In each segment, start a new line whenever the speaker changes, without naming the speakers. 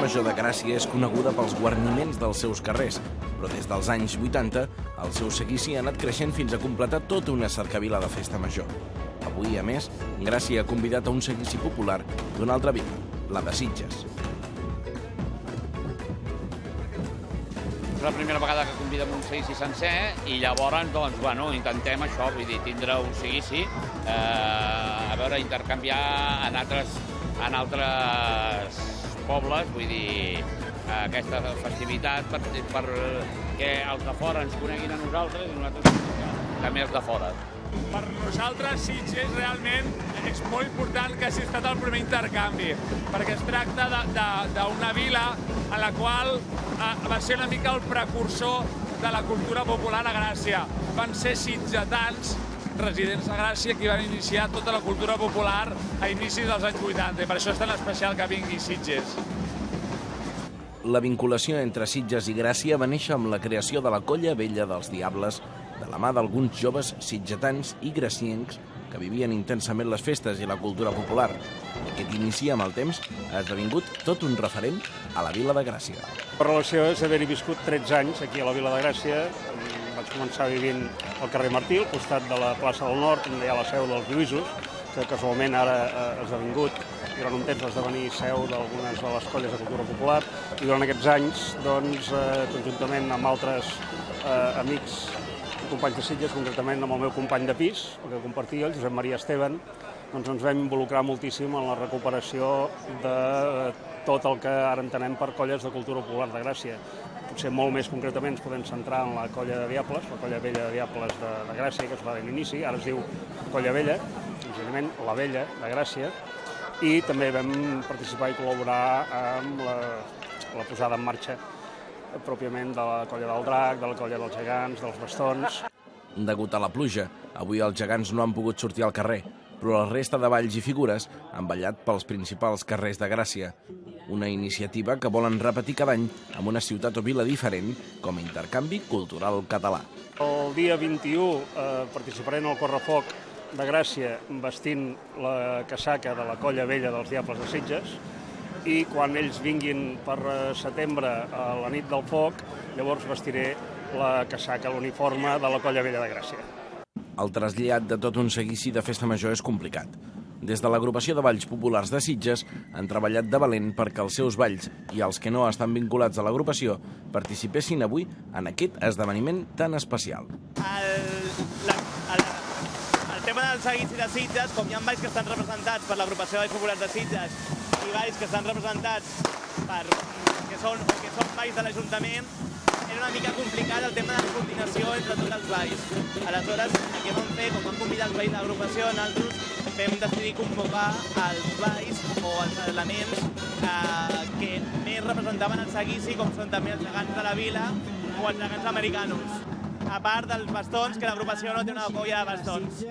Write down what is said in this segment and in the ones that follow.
Major de Gràcia és coneguda pels guarniments dels seus carrers, però des dels anys 80 el seu seguici ha anat creixent fins a completar tota una cercavila de festa major. Avui, a més, Gràcia ha convidat a un seguici popular d'una altra vila, la de Sitges.
És la primera vegada que convidem un seguici sencer i llavors, doncs, bueno, intentem això, vull dir, tindre un seguici, a veure, intercanviar en altres pobles, vull dir, aquesta festivitat perquè els de fora ens coneguin a nosaltres i nosaltres també els de fora.
Per nosaltres, Sitges, realment és molt important que hagi estat el primer intercanvi, perquè es tracta d'una vila a la qual va ser una mica el precursor de la cultura popular a Gràcia. Van ser sitgetans, residents de Gràcia, qui van iniciar tota la cultura popular a inicis dels anys 80, i per això és tan especial que vingui Sitges.
La vinculació entre Sitges i Gràcia va néixer amb la creació de la Colla Vella dels Diables, de la mà d'alguns joves sitgetans i graciencs que vivien intensament les festes i la cultura popular. Aquest inici, amb el temps, ha esdevingut tot un referent a la vila de Gràcia.
La relació és haver-hi viscut 13 anys aquí a la vila de Gràcia. Vaig començar vivint al carrer Martí, al costat de la plaça del Nord, on hi ha la seu dels Lluïsos, que casualment ara ha esdevingut, durant un temps va esdevenir seu d'algunes de les colles de cultura popular, i durant aquests anys, doncs, conjuntament amb altres amics i companys de Sitges, concretament amb el meu company de pis, el que compartia, el Josep Maria Esteban, doncs ens vam involucrar moltíssim en la recuperació de tot el que ara entenem per colles de cultura popular de Gràcia. Potser molt més concretament ens podem centrar en la Colla de Diables, la Colla Vella de Diables de Gràcia, que es va d'inici, ara es diu Colla Vella, senzillament la Vella de Gràcia, i també vam participar i col·laborar amb la posada en marxa pròpiament de la Colla del Drac, de la Colla dels Gegants, dels Bastons.
Degut a la pluja, avui els gegants no han pogut sortir al carrer, però la resta de balls i figures han ballat pels principals carrers de Gràcia. Una iniciativa que volen repetir cada any amb una ciutat o vila diferent com a intercanvi cultural català.
El dia 21 participaré en el Correfoc de Gràcia vestint la casaca de la Colla Vella dels Diables de Sitges, i quan ells vinguin per setembre a la nit del foc, llavors vestiré la casaca, l'uniforme de la Colla Vella de Gràcia.
El trasllat de tot un seguici de festa major és complicat. Des de l'agrupació de balls populars de Sitges han treballat de valent perquè els seus balls i els que no estan vinculats a l'agrupació participessin avui en aquest esdeveniment tan especial.
El tema del seguici de Sitges, com hi ha balls que estan representats per l'agrupació de balls populars de Sitges i balls que estan representats que són balls de l'Ajuntament, era una mica complicat el tema de la coordinació entre tots els balls. Aleshores, el que vam fer, com vam convidar els balls de l'agrupació, nosaltres vam decidir convocar els balls o els elements que més representaven el seguici, com són també els gegants de la vila o els gegants americanos. A part dels bastons, que l'agrupació no té una colla de bastons.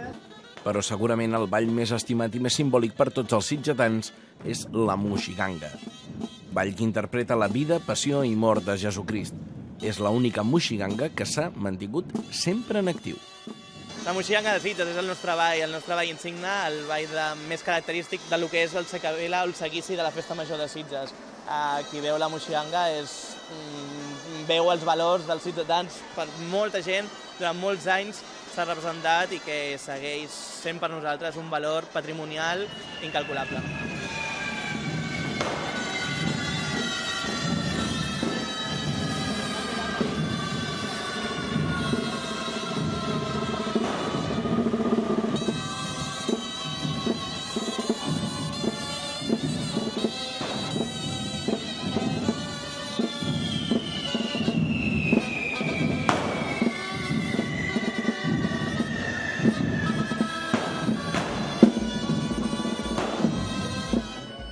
Però segurament el ball més estimat i més simbòlic per tots els sitgetans és la Moixiganga. Ball que interpreta la vida, passió i mort de Jesucrist. És l'única Moixiganga que s'ha mantingut sempre en actiu.
La Moixiganga de Sitges és el nostre ball insigne, el ball més característic del que és el secavila o el seguici de la festa major de Sitges. Qui veu la Moixiganga veu els valors dels sitgetans. Per molta gent, durant molts anys, s'ha representat i que segueix sent per nosaltres un valor patrimonial incalculable.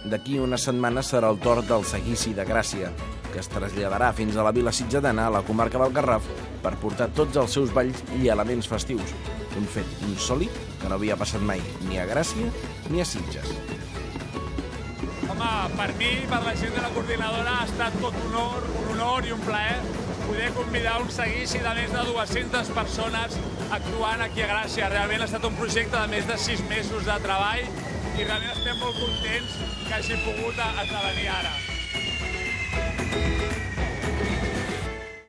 D'aquí una setmana serà el torn del seguici de Gràcia, que es traslladarà fins a la vila sitgetana, a la comarca del Garraf, per portar tots els seus balls i elements festius. Un fet insòlit que no havia passat mai ni a Gràcia ni a Sitges.
Home, per mi, per la gent de la coordinadora, ha estat tot un honor i un plaer poder convidar un seguici de més de 200 persones actuant aquí a Gràcia. Realment ha estat un projecte de més de 6 mesos de treball i realment estem molt contents que hagi pogut esdevenir ara.
Sitges.